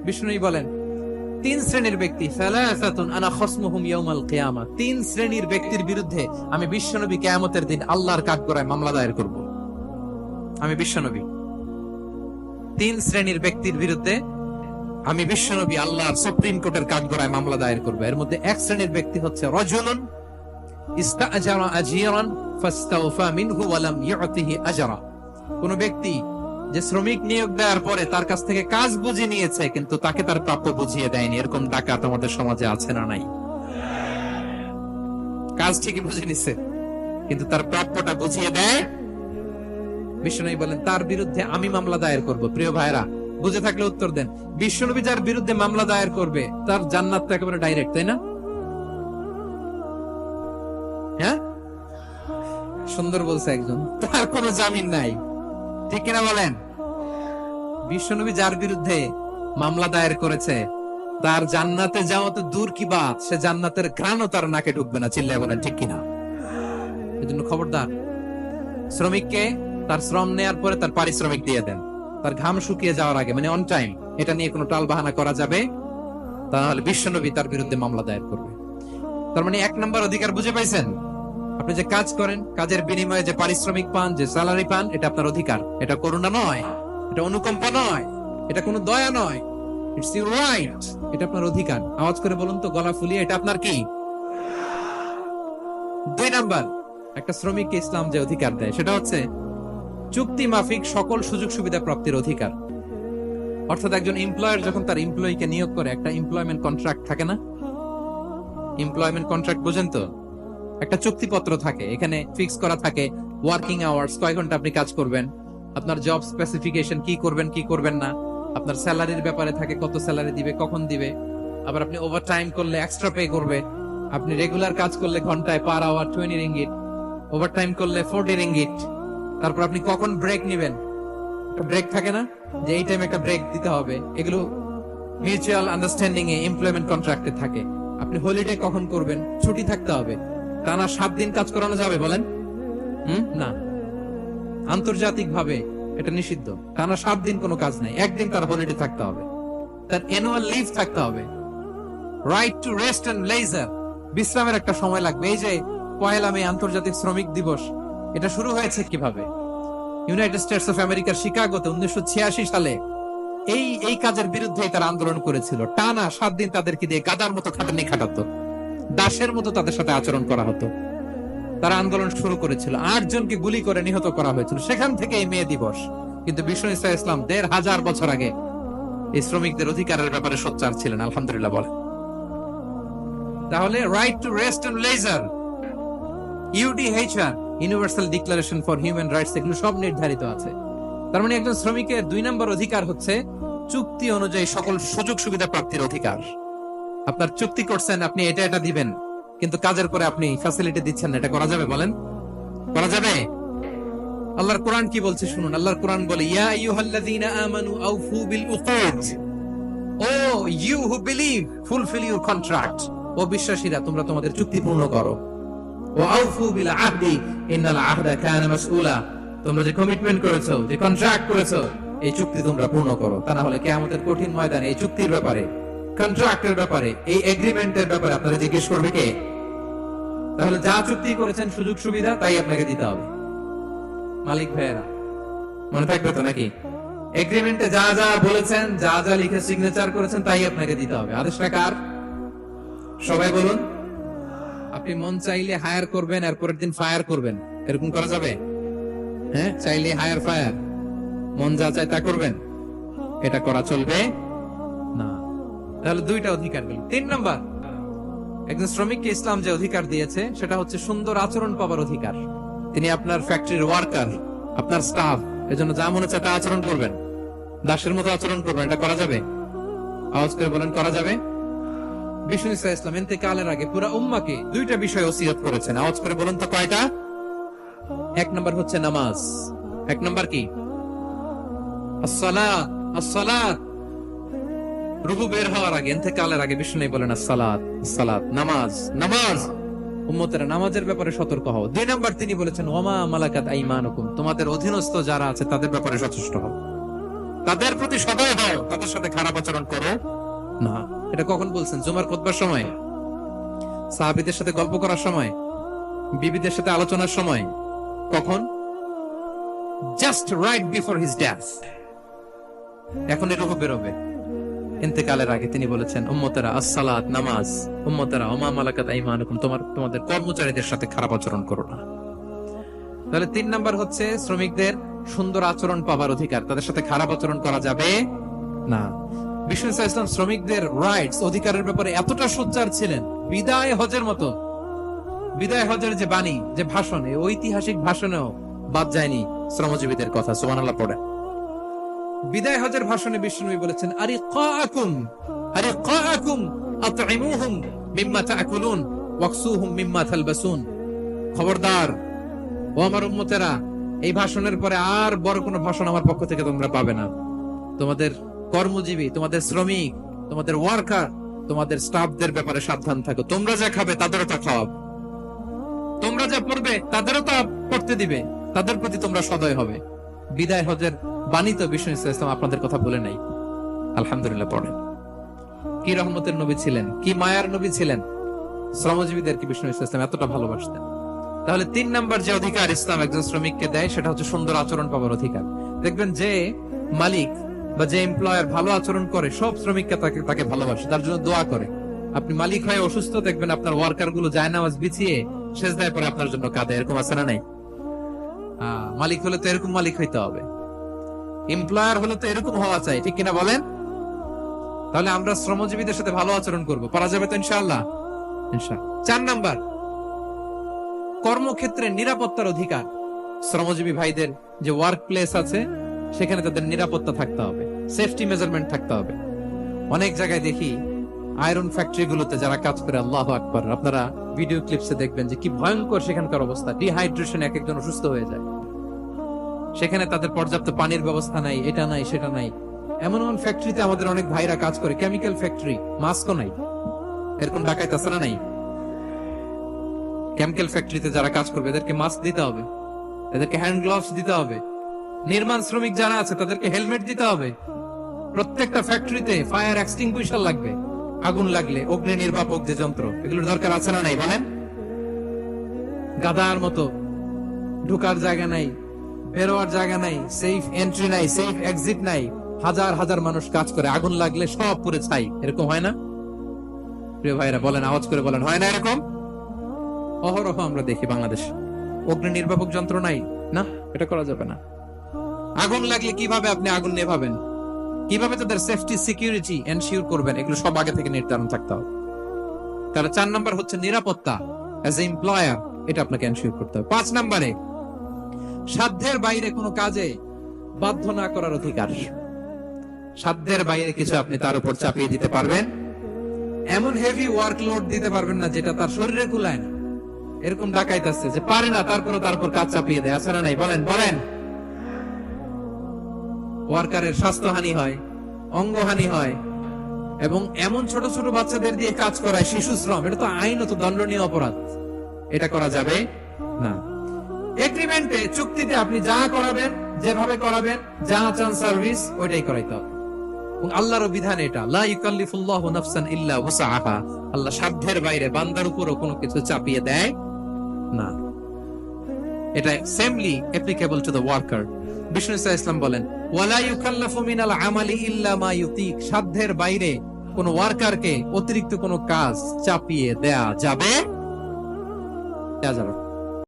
বিষ্ণু বলেন তিন শ্রেণীর ব্যক্তি, সালাসাতুন আনা খসমুহুম ইয়াউমাল কিয়ামা, তিন শ্রেণীর ব্যক্তির বিরুদ্ধে আমি বিশ্বনবী কিয়ামতের দিন আল্লাহর কাঠগড়ায় মামলা দায়ের করব। আমি বিশ্বনবী তিন শ্রেণীর ব্যক্তির বিরুদ্ধে আমি বিশ্বনবী আল্লাহর সুপ্রিম কোর্টের কাঠগড়ায় মামলা দায়ের করব। এর মধ্যে এক শ্রেণীর ব্যক্তি হচ্ছে রাজুলুন ইস্তাআজারা আজিরান ফাস্তাওফা মিনহু ওয়া লাম ইউতিহি আজরা, কোন ব্যক্তি যে শ্রমিক নিয়োগ দেওয়ার পরে তার কাছ থেকে কাজ বুঝিয়ে নিয়েছে কিন্তু তাকে তার প্রাপ্য বুঝিয়ে দেয়নি। এরকম ডাকাত আমাদের সমাজে আছে না নাই? কাজ ঠিকই বুঝে নিছে কিন্তু তার প্রাপ্যটা বুঝিয়ে দেয়। বিশ্বনবী বলেন তার বিরুদ্ধে আমি মামলা দায়ের করব। প্রিয় ভাইরা, বুঝে থাকলে উত্তর দেন। বিশ্বনবী যার বিরুদ্ধে মামলা দায়ের করবে তার জান্নাত তো একেবারে ডাইরেক্ট, তাই না? হ্যাঁ, সুন্দর বলছে একজন, তার কোনো জামিন নাই, ঠিক কিনা বলেন? বিশ্বনবী যার বিরুদ্ধে মামলা দায়ের করেছে তার জান্নাতে যাওয়া তো দূর কি বাত, সে জান্নাতের ঘ্রাণও তার নাকে ঢুকবে না। চিল্লায় বলেন ঠিক কিনা? এজন্য খবরদার, শ্রমিককে তার শ্রম নেয়ার পরে তার পারিশ্রমিক দিয়ে দেন, তার ঘাম শুকিয়ে যাওয়ার আগে, মানে অন টাইম। এটা নিয়ে কোনো টাল বাহানা করা যাবে তাহলে বিশ্বনবী তার বিরুদ্ধে মামলা দায়ের করবে। তার মানে এক নম্বর অধিকার বুঝে পাইছেন? আপনি যে কাজ করেন, কাজের বিনিময়ে যে পারিশ্রমিক পান, যে স্যালারি পান, এটা আপনার অধিকার। এটা করুণা নয়, এটা অনুকম্পা নয়, এটা কোনো দয়া নয়, ইটস ইউর রাইট। এটা আপনার অধিকার। আওয়াজ করে বলুন তো, গলা ফুলিয়ে, এটা আপনার কি? দুই নাম্বার, একটা শ্রমিককে ইসলাম যে অধিকার দেয় সেটা হচ্ছে চুক্তি মাফিক সকল সুযোগ সুবিধা প্রাপ্তির অধিকার। অর্থাৎ একজন এমপ্লয়ার যখন তার এমপ্লয়িকে নিয়োগ করে, একটা এমপ্লয়মেন্ট কন্ট্রাক্ট থাকে না? এমপ্লয়মেন্ট কন্ট্রাক্ট বোঝেন তো? একটা চুক্তিপত্র থাকে, এখানে ফিক্স করা থাকে ওয়ার্কিং আওয়ার্স, কয় ঘন্টা আপনি কাজ করবেন, আপনার জব স্পেসিফিকেশন, কি করবেন কি করবেন না, আপনার স্যালারির ব্যাপারে থাকে, কত স্যালারি দিবে, কখন দিবে, আবার আপনি ওভার টাইম করলে এক্সট্রা পে করবে, আপনি রেগুলার কাজ করলে ঘন্টায় per hour 20 ringgit, over time করলে 40 রিঙ্গিট। তারপর আপনি কখন ব্রেক নেবেন, ব্রেক থাকে না যে এই টাইমে একটা ব্রেক দিতে হবে, এগুলো মিউচুয়াল আন্ডারস্ট্যান্ডিং এ এমপ্লয়মেন্ট কন্ট্রাক্টে থাকে। আপনি হলিডে কখন করবেন, ছুটি থাকতে হবে। টানা 7 দিন কাজ করানো যাবে বলেন? না, আন্তর্জাতিক ভাবে এটা নিষিদ্ধ। টানা 7 দিন কোনো কাজ নাই, একদিন তার হলিডে থাকতে হবে, তার অ্যানুয়াল লিভ থাকতে হবে। Right to rest and leisure, বিশ্রামের একটা সময় লাগবে। এই যে 1 মে আন্তর্জাতিক শ্রমিক দিবস, এটা শুরু হয়েছে কিভাবে? ইউনাইটেড স্টেটস অফ আমেরিকার শিকাগোতে 1986 সালে এই কাজের বিরুদ্ধে তারা আন্দোলন করেছিল। টানা 7 দিন তাদেরকে দিয়ে গাদার মতো খাটানি খাটাতো, দাসের মতো তাদের সাথে আচরণ করা হতো। তারা আন্দোলন শুরু করেছিল, 8 জনকে গুলি করে নিহত করা হয়েছিল। সেখান থেকে এই মে দিবস। কিন্তু বিষ্ণু ইসলাম 1500 বছর আগে এই শ্রমিকদের অধিকারের ব্যাপারে সোচ্চার ছিলেন। আলহামদুলিল্লাহ বলে। তাহলে right to rest and leisure, UDHR, universal declaration for human rights, এগুলো সব নির্ধারিত আছে। তার মানে একজন শ্রমিকের 2 নম্বর অধিকার হচ্ছে চুক্তি অনুযায়ী সকল সুযোগ সুবিধা প্রাপ্তির অধিকার। আপনার চুক্তি করছেন, আপনি এটা এটা দিবেন, কিন্তু কাজের পরে আপনি ফ্যাসিলিটি দিচ্ছেন, এটা করা যাবে বলেন? করা যাবে? আল্লাহর কোরআন কি বলছে শুনুন। আল্লাহর কোরআন বলে, ইয়া আইয়ুহাল্লাযীনা আমানু আউফু বিল উকুদ, O you who believe fulfil your contract, ও বিশ্বাসীরা তোমরা তোমাদের চুক্তি পূর্ণ করো। ওয়া আউফু বিল আহদি ইন্নাল আহদা কানা মাসউলা, তোমরা যে কমিটমেন্ট করেছো, যে কন্ট্রাক্ট করেছো, এই চুক্তি তোমরা পূর্ণ করো। তা না হলে কিয়ামতের কঠিন ময়দানে এই চুক্তির ব্যাপারে, কন্ট্রাক্টের ব্যাপারে, এই এগ্রিমেন্টের ব্যাপারে আপনারা জিজ্ঞেস করবে কে? তাহলে যা চুক্তি করেছেন সুযোগ সুবিধা তাই আপনাকে দিতে হবে। মালিক ভাইয়েরা, মনে থাকবে তো নাকি? এগ্রিমেন্টে যা যা বলেছেন, যা যা লিখে সিগনেচার করেছেন তাই আপনাকে দিতে হবে। আদেশটা কার? সবাই বলুন। আপনি মন চাইলে হায়ার করবেন, এরপরের দিন ফায়ার করবেন, এরকম করা যাবে? হ্যাঁ, চাইলে হায়ার ফায়ার, মন যা চায় তা করবেন, এটা করা চলবে না। তাহলে 2টা অধিকার গেল। 3 নাম্বার, একজন শ্রমিককে ইসলাম যে অধিকার দিয়েছে সেটা হচ্ছে সুন্দর আচরণ পাবার অধিকার। তিনি আপনার ফ্যাক্টরির ওয়ার্কার, আপনার স্টাফ, এজন্য যা মনে চায় তা আচরণ করবেন, দাসের মতো আচরণ করবেন। এটা করা যাবে? আওয়াজ করে বলেন, করা যাবে? বিষ্ণু ইসলাম ইন্তেকালের আগে পুরা উম্মাকে 2টা বিষয় ওসিয়ত করেছেন। আওয়াজ করে বলুন তো কয়টা? 1 নাম্বার হচ্ছে নামাজ। 1 নাম্বার কি? আসসালাত। আসসালাত, রুকু বের হওয়ার আগে, ইন্তেকালের আগে বিষ্ণু বলেন আসসালাত, সালাত, নামাজ, নামাজ। উম্মতেরা নামাজের ব্যাপারে সতর্ক হও। 2 নাম্বার তিনি বলেছেন ওয়ামা মালাকাত আইমানুকুম, তোমাদের অধীনস্থ যারা আছে তাদের ব্যাপারে সচেষ্ট হও। তাদের প্রতি সদয় হও, তাদের সাথে খারাপ আচরণ করো না। এটা কখন বলছেন? জুমার খুতবার সময়, সাহাবীদের সাথে গল্প করার সময়, বিবিদের সাথে আলোচনার সময়। কখন? Just right before his death. এখন এর রূপ বেরোবে। ইন্তেকালের আগে তিনি বলেছেন, উম্মতেরা আসসালাত, নামাজ, উম্মতেরা ওমা মালাকাত আইমানুকুম, তোমাদের কর্মচারীদের সাথে খারাপ আচরণ করো না। তাহলে 3 নাম্বার হচ্ছে শ্রমিকদের সুন্দর আচরণ পাবার অধিকার, তাদের সাথে খারাপ আচরণ করা যাবে না। বিষ্ণু ইসলাম শ্রমিকদের রাইটস, অধিকারের ব্যাপারে এতটা সোচ্চার ছিলেন, বিদায় হজের মতো, বিদায় হজের যে বাণী, যে ভাষণ, এই ঐতিহাসিক ভাষণেও বাদ যায়নি শ্রমজীবীদের কথা। সুবহানাল্লাহ পড়ে। বিদায় হজের ভাষণে বিষ্ণু বলেছেন, আরিকাকুম আতইমুহুম মিম্মা তাকুলুন ওয়াকসুহুম মিম্মা তালবাসুন। খবরদার ও আমার উম্মতেরা, এই ভাষণের পরে আর বড় কোনো ভাষণ আমার পক্ষ থেকে তোমরা পাবে না। তোমাদের কর্মজীবী, তোমাদের শ্রমিক, তোমাদের ওয়ার্কার, তোমাদের স্টাফদের ব্যাপারে সাবধান থাকো। তোমরা যা খাবে তাদেরও তা খাওয়াবে, তোমরা যা পড়বে তাদেরও তা পড়তে দিবে, তাদের প্রতি তোমরা সদয় হবে। বিদায় হজের বাণী তো বিষ্ণু ইসলাম আপনাদের কথা বলে নাই। আলহামদুলিল্লাহ পড়েন। কি রহমতের নবী ছিলেন, কি মায়ার নবী ছিলেন। শ্রমজীবীদেরকে বিষ্ণু ইসলাম এতটা ভালোবাসতেন। তাহলে 3 নাম্বার যে অধিকার ইসলাম একজন শ্রমিককে দেয়, সেটা হচ্ছে সুন্দর আচরণ পাওয়ার অধিকার। দেখবেন যে মালিক বা যে এমপ্লয়ার ভালো আচরণ করে, সব শ্রমিককে তাকে ভালোবাসে, তার জন্য দোয়া করে। আপনি মালিক হয়ে অসুস্থ, দেখবেন আপনার ওয়ার্কার গুলো জায়নামাজ বিছিয়ে সেজদায় পরে আপনার জন্য কাঁদে। এরকম আছে না নাই? মালিক হলে তো এরকম মালিক হইতে হবে, এমপ্লয়ার হলে তো এরকম হওয়া চাই, ঠিক কিনা বলেন? তাহলে আমরা শ্রমজীবীদের সাথে ভালো আচরণ করব, পারা যাবে তো ইনশাআল্লাহ। 4 নাম্বার, কর্মক্ষেত্রে নিরাপত্তার অধিকার। শ্রমজীবী ভাইদের যে ওয়ার্ক প্লেস আছে, সেখানে তাদের নিরাপত্তা থাকতে হবে, সেফটি মেজারমেন্ট থাকতে হবে। অনেক জায়গায় দেখি আয়রন ফ্যাক্টরি গুলোতে যারা কাজ করে, আল্লাহু আকবার, আপনারা ভিডিও ক্লিপসে দেখবেন যে কি ভয়ঙ্কর সেখানকার অবস্থা। ডিহাইড্রেশন, এক একজন অসুস্থ হয়ে যায়। সেখানে তাদের পর্যাপ্ত পানির ব্যবস্থা নাই, এটা নাই সেটা নাই। এমন এমন ফ্যাক্টরিতে আমাদের অনেক ভাইরা কাজ করে, কেমিক্যাল ফ্যাক্টরি, মাস্কও নাই। এরকম ঢাকায় তাছাড়া নাই? কেমিক্যাল ফ্যাক্টরিতে যারা কাজ করবে এদেরকে মাস্ক দিতে হবে, এদেরকে হ্যান্ড গ্লাভস দিতে হবে। নির্মাণ শ্রমিক যারা আছে তাদেরকে হেলমেট দিতে হবে। প্রত্যেকটা ফ্যাক্টরিতে ফায়ার এক্সটিংগুইশার লাগবে, আগুন লাগলে অগ্নি নির্বাপক যে যন্ত্র, এগুলোর দরকার আছে না নাই বলেন? গাদার মতো ঢোকার জায়গা নাই, বেরোয়ার জায়গা নাই, সেফ এন্ট্রি নাই, সেফ এক্সিট নাই। হাজার হাজার মানুষ কাজ করে, আগুন লাগলে সব পুড়ে ছাই। এরকম হয় না? প্রিয় ভাইরা বলেন, আওয়াজ করে বলেন, হয় না এরকম? অহরহ আমরা দেখি বাংলাদেশে। অগ্নি নির্বাপক যন্ত্র নাই, না, এটা করা যাবে না। আগুন লাগলে কিভাবে আপনি আগুন নেভাবেন, কিভাবে তাদের সেফটি সিকিউরিটি এনশিওর করবেন, এগুলো সব আগে থেকে নির্ধারণ থাকতে হবে। তাহলে 4 নাম্বার হচ্ছে নিরাপত্তা অ্যাজ এ এমপ্লয়ার, এটা আপনাকে এনশিওর করতে হবে। 5 নাম্বারে সাধ্যের বাইরে কোনো কাজে বাধ্য না করার অধিকার। সাধ্যের বাইরে কিছু আপনি তার উপর চাপিয়ে দিতে পারবেন, এমন হেভি ওয়ার্কলোড দিতে পারবেন না যেটা তার শরীরে কুলায় না। এরকম ডাকাইত আছে যে পারে না, তারপর কাজ চাপিয়ে দেয়, আছে না নাই? বলেন বলেন। ওয়ার্কারের স্বাস্থ্যহানি হয়, অঙ্গহানি হয়, এবং এমন ছোট ছোট বাচ্চাদের দিয়ে কাজ করায়, শিশু শ্রম, এটা তো আইনত দণ্ডনীয় অপরাধ। এটা করা যাবে না। এগ্রিমেন্টে, চুক্তিতে আপনি যা করাবেন, যেভাবে করাবেন, যা চান সার্ভিস, ওইটাই করাইতে হবে। এবং আল্লাহর বিধান এটা, লা ইউকাল্লিফুল্লাহু নাফসান ইল্লা ওয়াসআহা। আল্লাহ সাধ্যের বাইরে বান্দার উপরও কোনো কিছু চাপিয়ে দেয় না। এটা samely applicable to the worker. বিষ্ণু ইসলাম বলেন, ওয়ালা ইউকাল্লাফু মিনাল আমালি ইল্লা মা ইউতিক। সাধ্যের বাইরে কোন ওয়ার্কারকে অতিরিক্ত কোনো কাজ চাপিয়ে দেয়া যাবে না।